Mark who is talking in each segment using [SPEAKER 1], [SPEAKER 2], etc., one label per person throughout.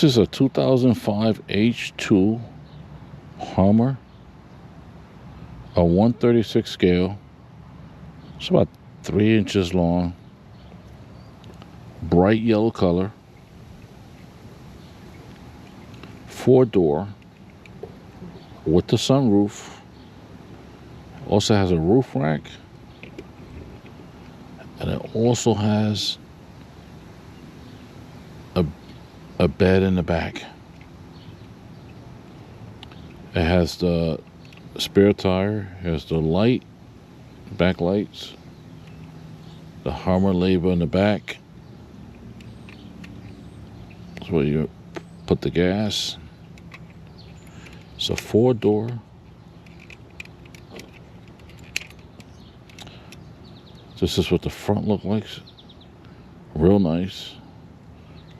[SPEAKER 1] is a 2005 H2 Hummer, a 1/36 scale. It's about 3 inches long, bright yellow color, 4-door with the sunroof. Also has a roof rack, and it also has a bed in the back. It has the spare tire, has the light, back lights, the Hummer label in the back. That's where you put the gas. It's a 4-door. This is what the front looks like. Real nice,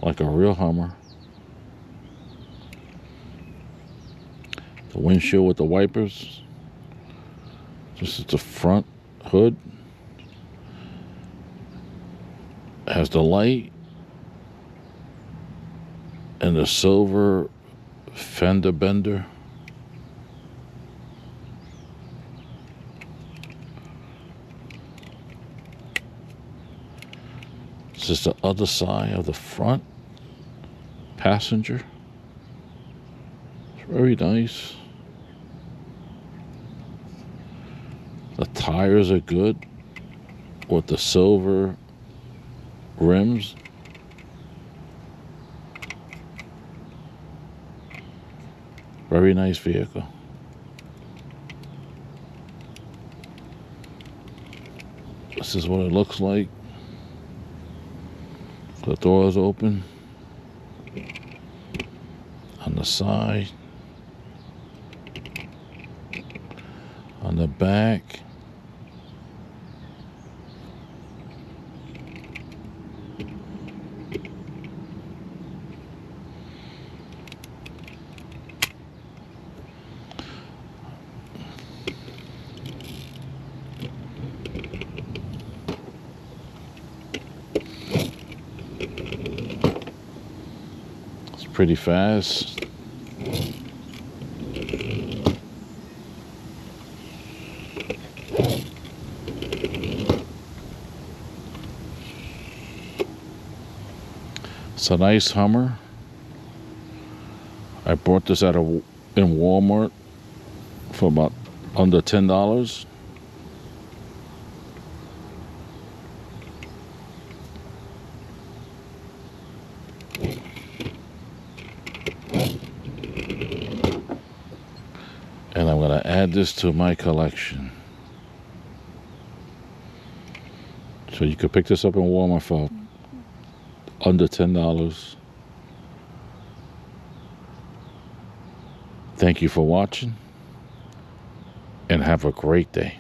[SPEAKER 1] like a real Hummer. The windshield with the wipers. This is the front hood. Has the light and the silver fender bender. This is the other side of the front passenger. It's very nice. The tires are good with the silver rims. Very nice vehicle. This is what it looks like. The doors open on the side, on the back. Pretty fast. It's a nice Hummer. I bought this in Walmart for about under $10. And I'm going to add this to my collection. So you could pick this up in Walmart for under $10. Thank you for watching, and have a great day.